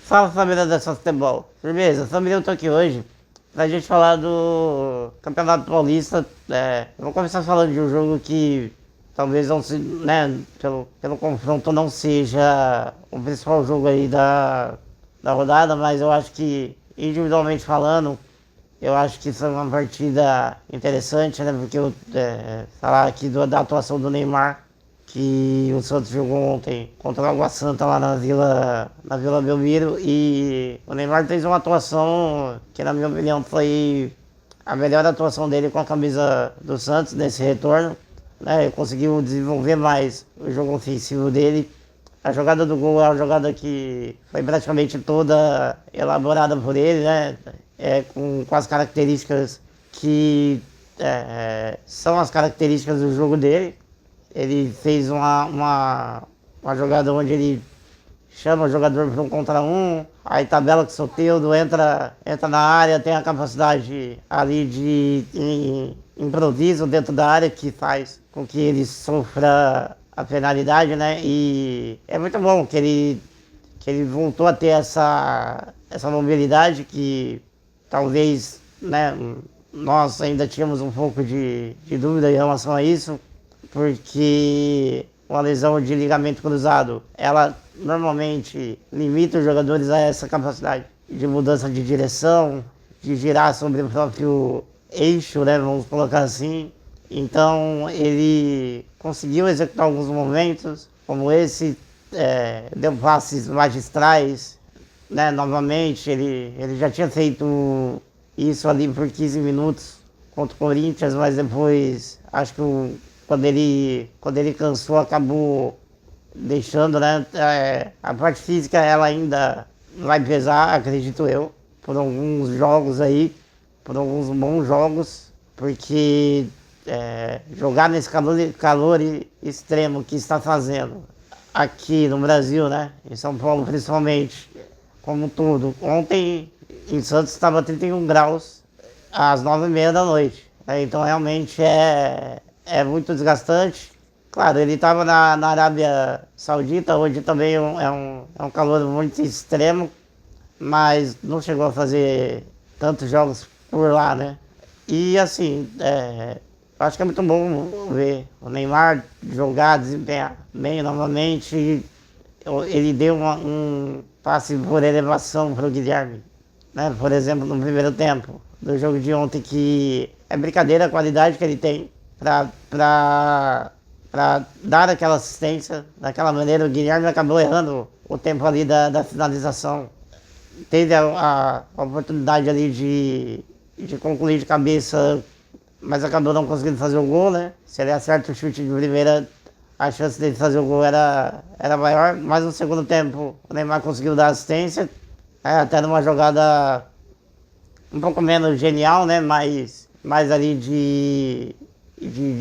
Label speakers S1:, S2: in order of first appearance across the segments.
S1: Fala, família da Só Futebol. Firmeza, família, eu tô aqui hoje pra gente falar do Campeonato Paulista. Eu vou começar falando de um jogo que talvez não se, né, pelo confronto não seja o principal jogo aí da rodada, mas eu acho que, individualmente falando, eu acho que foi uma partida interessante, né, porque eu falar aqui da atuação do Neymar, que o Santos jogou ontem contra o Água Santa lá na Vila Belmiro, e o Neymar fez uma atuação que, na minha opinião, foi a melhor atuação dele com a camisa do Santos nesse retorno, né? Ele conseguiu desenvolver mais o jogo ofensivo dele. A jogada do gol é uma jogada que foi praticamente toda elaborada por ele, né? Com as características que são as características do jogo dele. Ele fez uma jogada onde ele chama o jogador para um contra um, aí tabela com o Soteldo, entra na área, tem a capacidade ali de improviso dentro da área que faz com que ele sofra a penalidade, né? E é muito bom que ele voltou a ter essa mobilidade que talvez, né, nós ainda tínhamos um pouco de dúvida em relação a isso, porque uma lesão de ligamento cruzado, ela normalmente limita os jogadores a essa capacidade de mudança de direção, de girar sobre o próprio eixo, né, vamos colocar assim. Então ele conseguiu executar alguns momentos, como esse, deu passes magistrais, né, novamente. Ele já tinha feito isso ali por 15 minutos contra o Corinthians, mas depois, acho que quando ele cansou, acabou deixando, né? A parte física, ela ainda vai pesar, acredito eu, por alguns jogos aí, por alguns bons jogos, porque jogar nesse calor extremo que está fazendo aqui no Brasil, né? Em São Paulo principalmente, como tudo. Ontem em Santos estava 31 graus às 9h30 da noite. Então realmente é muito desgastante. Claro, ele estava na Arábia Saudita, onde também é um calor muito extremo, mas não chegou a fazer tantos jogos por lá, né? E assim, acho que é muito bom ver o Neymar jogar, desempenhar bem novamente. Ele deu um passe por elevação para o Guilherme, né? Por exemplo, no primeiro tempo do jogo de ontem, que é brincadeira a qualidade que ele tem para dar aquela assistência. Daquela maneira, o Guilherme acabou errando o tempo ali da finalização. Teve a oportunidade ali de concluir de cabeça, mas acabou não conseguindo fazer o gol, né? Se ele acerta o chute de primeira, a chance dele fazer o gol era maior. Mas no segundo tempo, o Neymar conseguiu dar assistência, até numa jogada um pouco menos genial, né? Mais ali de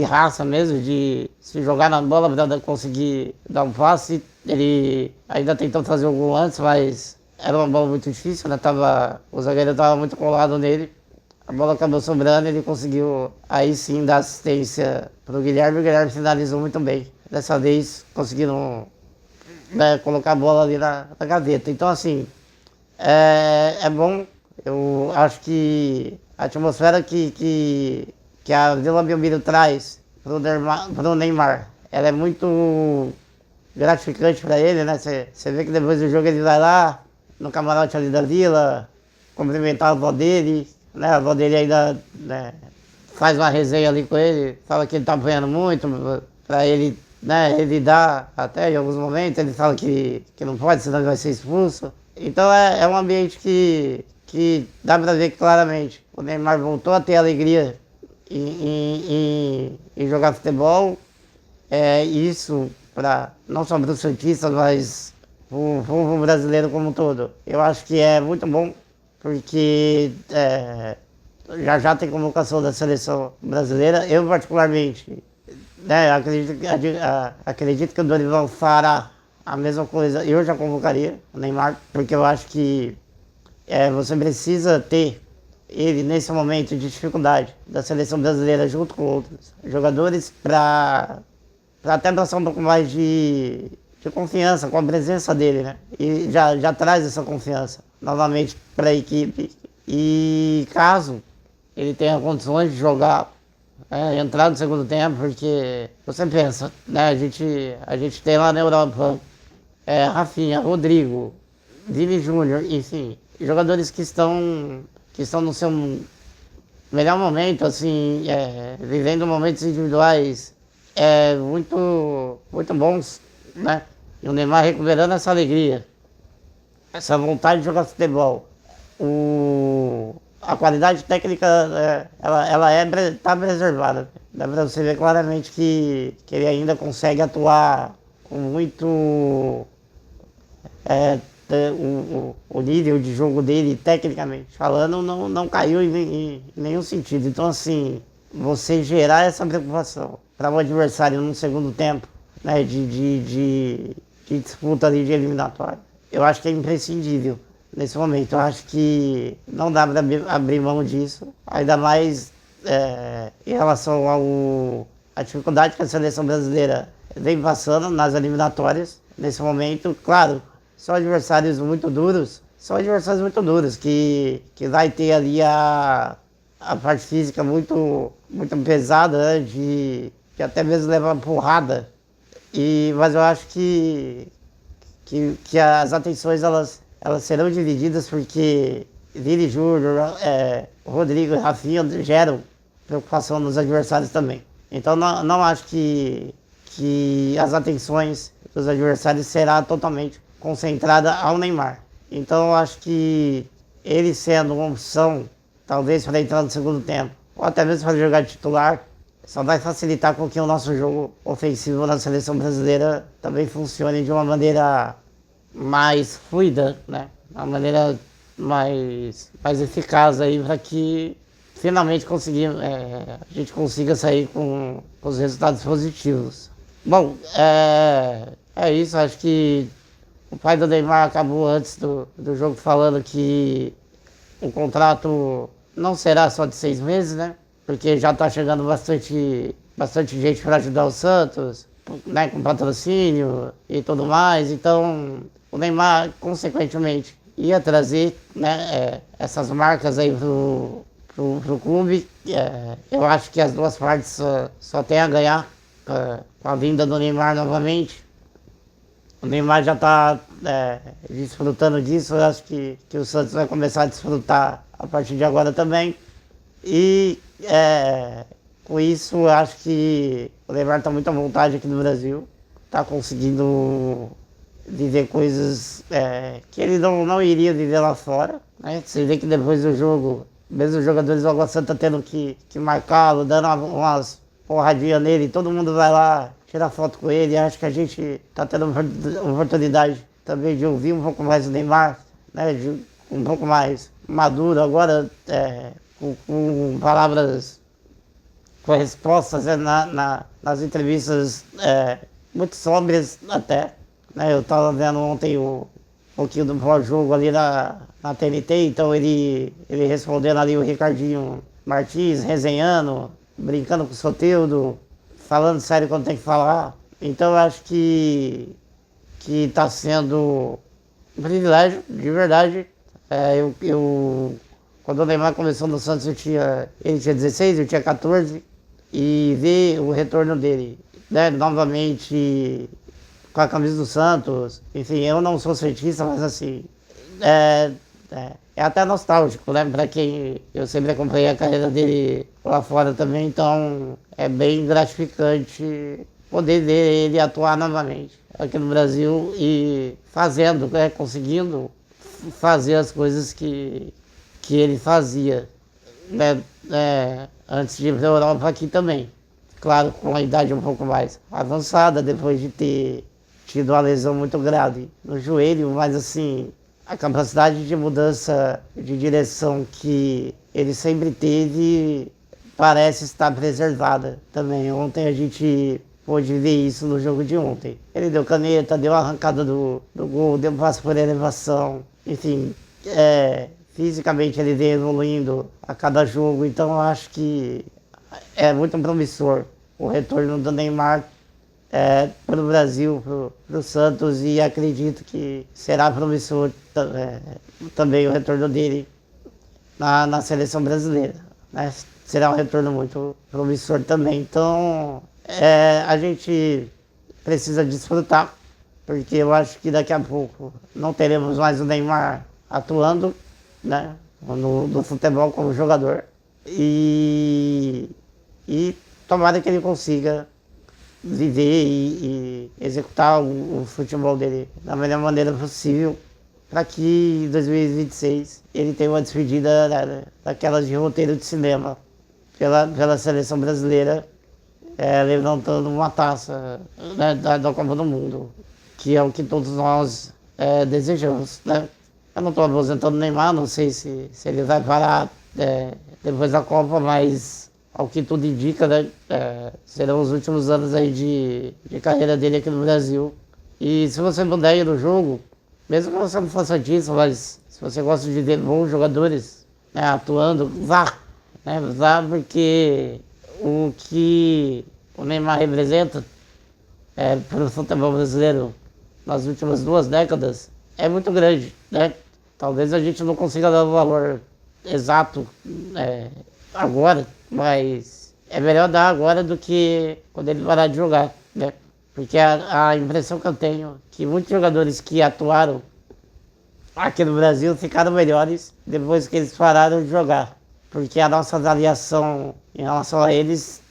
S1: raça mesmo, de se jogar na bola para conseguir dar um passe. Ele ainda tentou fazer o gol antes, mas era uma bola muito difícil, né? O zagueiro estava muito colado nele. A bola acabou sobrando, ele conseguiu aí sim dar assistência para o Guilherme finalizou muito bem. Dessa vez conseguiram, né, colocar a bola ali na gaveta. Então assim, é bom. Eu acho que a atmosfera que a Vila Belmiro traz pro Neymar, ela é muito gratificante para ele, né? Você vê que depois do jogo ele vai lá no camarote ali da Vila, cumprimentar a avó dele, né? A avó dele ainda, né, faz uma resenha ali com ele, fala que ele tá apanhando muito para ele, né? Ele dá até em alguns momentos, ele fala que não pode, senão ele vai ser expulso. Então é um ambiente que dá para ver claramente o Neymar voltou a ter alegria em jogar futebol. Isso para não só para os santistas, mas para o povo brasileiro como um todo. Eu acho que é muito bom, porque já tem convocação da seleção brasileira. Eu particularmente, né, acredito que o Dorival fará a mesma coisa. Eu já convocaria o Neymar, porque eu acho que você precisa ter ele nesse momento de dificuldade da seleção brasileira junto com outros jogadores para até passar um pouco mais de de confiança com a presença dele, né? E já traz essa confiança novamente para a equipe. E caso ele tenha condições de jogar, entrar no segundo tempo, porque você pensa, né? A gente tem lá na Europa Rafinha, Rodrigo, Vini Júnior, enfim, jogadores que estão no seu melhor momento, assim, vivendo momentos individuais muito, muito bons, né? E o Neymar recuperando essa alegria, essa vontade de jogar futebol. A qualidade técnica, ela tá preservada. Dá pra você ver claramente que ele ainda consegue atuar com muito o nível de jogo dele, tecnicamente falando, não caiu em nenhum sentido. Então, assim, você gerar essa preocupação para o adversário no segundo tempo, né, de disputa ali de eliminatória, eu acho que é imprescindível nesse momento. Eu acho que não dá para abrir mão disso, ainda mais em relação à dificuldade que a seleção brasileira vem passando nas eliminatórias nesse momento. Claro, são adversários muito duros, que vai ter ali a parte física muito, muito pesada, né, de até mesmo levar porrada. Mas eu acho que as atenções elas serão divididas, porque Vini Júnior, Rodrigo e Rafinha geram preocupação nos adversários também. Então não acho que as atenções dos adversários será totalmente concentrada ao Neymar. Então eu acho que ele sendo uma opção, talvez para entrar no segundo tempo, ou até mesmo para jogar de titular, só vai facilitar com que o nosso jogo ofensivo na seleção brasileira também funcione de uma maneira mais fluida, né? Uma maneira mais eficaz aí, para que finalmente a gente consiga sair com os resultados positivos. Bom, é isso. Acho que o pai do Neymar acabou antes do jogo falando que o contrato não será só de 6 meses, né? Porque já está chegando bastante gente para ajudar o Santos, né? Com patrocínio e tudo mais. Então, o Neymar, consequentemente, ia trazer, né, essas marcas aí pro clube. Eu acho que as duas partes só têm a ganhar com a vinda do Neymar novamente. O Neymar já está desfrutando disso. Eu acho que o Santos vai começar a desfrutar a partir de agora também. E com isso, eu acho que o Neymar está muito à vontade aqui no Brasil. Está conseguindo viver coisas que ele não iria viver lá fora, né? Você vê que depois do jogo, mesmo os jogadores do Água Santa tendo que marcá-lo, dando umas porradinhas nele, todo mundo vai lá tirar foto com ele. Acho que a gente está tendo oportunidade também de ouvir um pouco mais o Neymar, né? Um pouco mais maduro agora, com palavras, com respostas, nas entrevistas muito sóbrias até. Né? Eu estava vendo ontem um pouquinho do pós-jogo ali na TNT, então ele respondendo ali o Ricardinho Martins, resenhando, brincando com o Soteldo, falando sério quando tem que falar. Então eu acho que está sendo um privilégio, de verdade. Quando o Neymar começou no Santos, ele tinha 16, eu tinha 14, e ver o retorno dele, né, novamente com a camisa do Santos. Enfim, eu não sou santista, mas assim, é até nostálgico, né? Para quem eu sempre acompanhei a carreira dele lá fora também, então é bem gratificante poder ver ele atuar novamente aqui no Brasil e fazendo, conseguindo fazer as coisas que ele fazia, né? Antes de ir para a Europa aqui também. Claro, com a idade um pouco mais avançada, depois de ter tido uma lesão muito grave no joelho, mas assim, a capacidade de mudança de direção que ele sempre teve parece estar preservada também. Ontem a gente pôde ver isso no jogo de ontem. Ele deu caneta, deu a arrancada do gol, deu passe por elevação, enfim, fisicamente ele vem evoluindo a cada jogo. Então eu acho que é muito promissor o retorno do Neymar para o Brasil, para o Santos, e acredito que será promissor também o retorno dele na seleção brasileira, né? Será um retorno muito promissor também. Então, a gente precisa desfrutar, porque eu acho que daqui a pouco não teremos mais o Neymar atuando, né, no futebol como jogador. E tomara que ele consiga viver e executar o futebol dele da melhor maneira possível, para que em 2026 ele tenha uma despedida daquelas de roteiro de cinema pela seleção brasileira, levantando uma taça, né, da Copa do Mundo, que é o que todos nós desejamos, né? Eu não estou aposentando o Neymar, não sei se ele vai parar depois da Copa, mas ao que tudo indica, né, serão os últimos anos aí de carreira dele aqui no Brasil. E se você puder ir no jogo, mesmo que você não faça disso, mas se você gosta de ver bons jogadores, né, atuando, vá, né, vá, porque o que o Neymar representa para o futebol brasileiro nas últimas 2 décadas é muito grande, né? Talvez a gente não consiga dar o valor exato agora, mas é melhor dar agora do que quando ele parar de jogar, né? Porque a impressão que eu tenho é que muitos jogadores que atuaram aqui no Brasil ficaram melhores depois que eles pararam de jogar, porque a nossa avaliação em relação a eles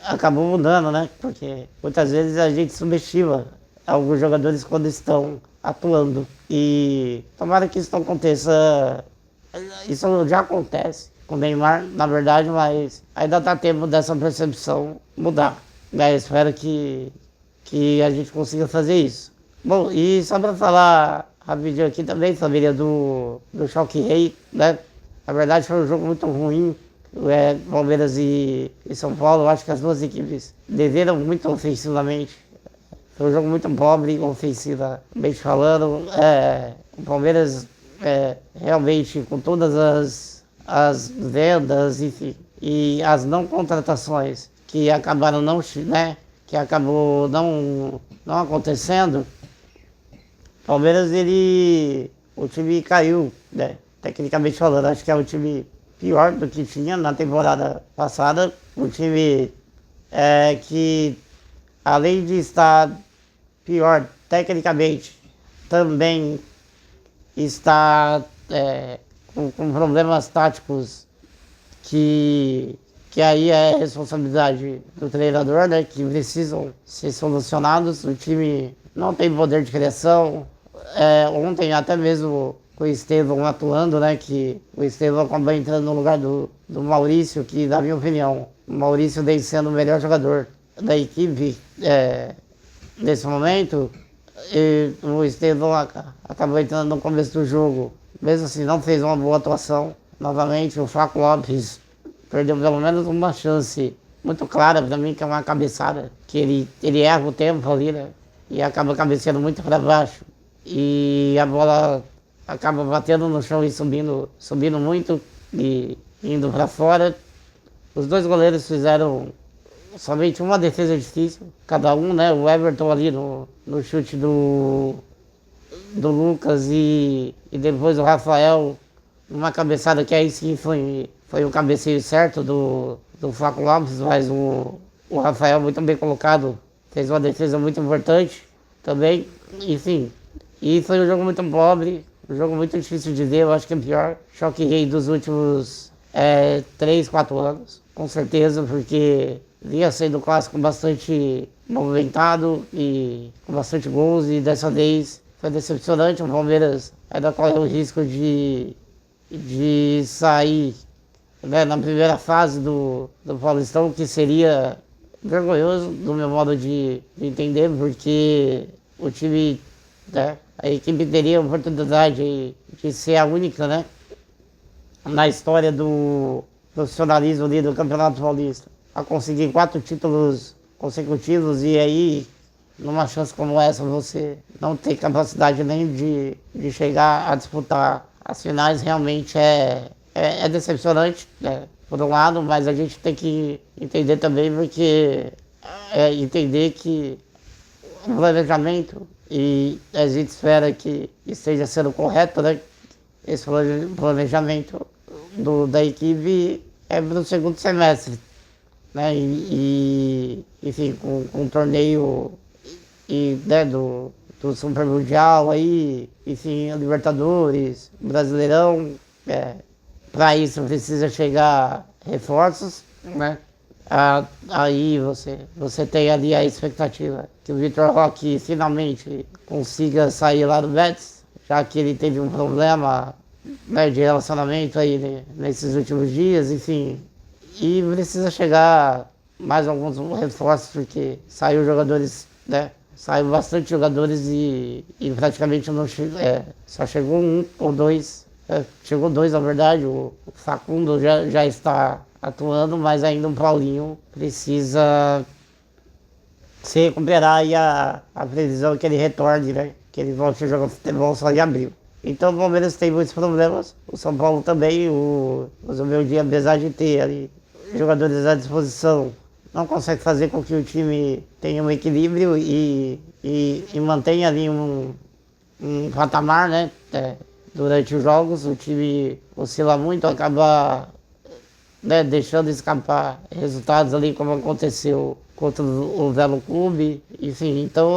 S1: acabou mudando, né? Porque muitas vezes a gente subestima alguns jogadores quando estão atuando. E tomara que isso não aconteça. Isso já acontece com o Neymar, na verdade, mas ainda dá tempo dessa percepção mudar. Espero que a gente consiga fazer isso. Bom, e só para falar rapidinho aqui também, família, do Choque Rei, né? Na verdade foi um jogo muito ruim. Palmeiras e São Paulo, acho que as duas equipes deveram muito ofensivamente. Foi um jogo muito pobre, ofensivamente falando. O Palmeiras realmente, com todas as vendas, enfim, e as não contratações que acabaram não, né, que acabou não acontecendo, Palmeiras, o time caiu, né, tecnicamente falando. Acho que é o time pior do que tinha na temporada passada. Um time que, além de estar pior tecnicamente, também está com problemas táticos que aí é responsabilidade do treinador, né, que precisam ser solucionados. O time não tem poder de criação. Ontem até mesmo com o Estevão atuando, né, que o Estevão acabou entrando no lugar do Maurício, que, na minha opinião, o Maurício vem sendo o melhor jogador da equipe nesse momento. E o Estevão acabou entrando no começo do jogo, mesmo assim não fez uma boa atuação. Novamente o Flaco Lopes perdeu pelo menos uma chance muito clara para mim, que é uma cabeçada, que ele erra o tempo ali, né, e acaba cabeceando muito para baixo, e a bola acaba batendo no chão e subindo muito e indo para fora. Os dois goleiros fizeram somente uma defesa difícil, cada um, né? O Everton ali no chute do Lucas, e depois o Rafael, uma cabeçada que aí sim foi o cabeceio certo do Flaco Lopes, mas o Rafael, muito bem colocado, fez uma defesa muito importante também. Enfim, e foi um jogo muito pobre, um jogo muito difícil de ver. Eu acho que é o pior Choque Rei dos últimos 3, 4 anos, com certeza, porque vinha sendo um clássico bastante movimentado e com bastante gols, e dessa vez foi decepcionante. O Palmeiras ainda corre o risco de sair, né, na primeira fase do Paulistão, que seria vergonhoso do meu modo de entender, porque o time, né, a equipe teria a oportunidade de ser a única, né, na história do profissionalismo ali do Campeonato Paulista, a conseguir 4 títulos consecutivos. E aí, numa chance como essa, você não tem capacidade nem de chegar a disputar as finais. Realmente é decepcionante, né, por um lado, mas a gente tem que entender também, porque entender que o planejamento, e a gente espera que esteja sendo correto, né? Esse planejamento da equipe é para o segundo semestre, né? Enfim, com o torneio né, do Super Mundial aí, enfim, Libertadores, Brasileirão, para isso precisa chegar reforços, né? Aí você tem ali a expectativa que o Vitor Roque finalmente consiga sair lá do Betis, já que ele teve um problema, né, de relacionamento aí, né, nesses últimos dias, enfim. E precisa chegar mais alguns reforços, porque saiu jogadores, né? Saiu bastante jogadores e praticamente não só chegou um ou dois. Chegou dois, na verdade. O Facundo já está atuando, mas ainda o Paulinho precisa se recuperar e a previsão é que ele retorne, né? Que ele volte a jogar futebol só em abril. Então o Palmeiras tem muitos problemas, o São Paulo também, o Zubeldia, apesar de ter ali jogadores à disposição, não consegue fazer com que o time tenha um equilíbrio e mantenha ali um patamar, né? Durante os jogos, o time oscila muito, acaba, né, deixando escapar resultados ali, como aconteceu contra o Velo Clube, enfim, então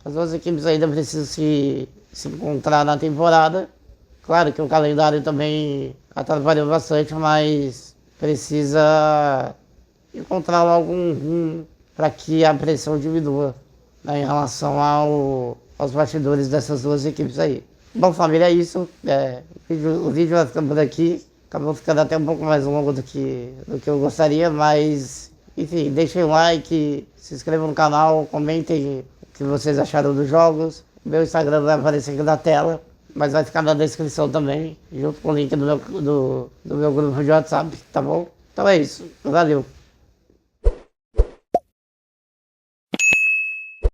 S1: as duas equipes ainda precisam se encontrar na temporada. Claro que o calendário também atrapalhou bastante, mas precisa encontrar algum rumo para que a pressão diminua, né, em relação aos bastidores dessas duas equipes aí. Bom, família, é isso. O vídeo vai ficando por aqui. Acabou ficando até um pouco mais longo do que eu gostaria, mas enfim, deixem um like, se inscrevam no canal, comentem o que vocês acharam dos jogos. Meu Instagram vai aparecer aqui na tela, mas vai ficar na descrição também, junto com o link do meu grupo de WhatsApp, tá bom? Então é isso, valeu!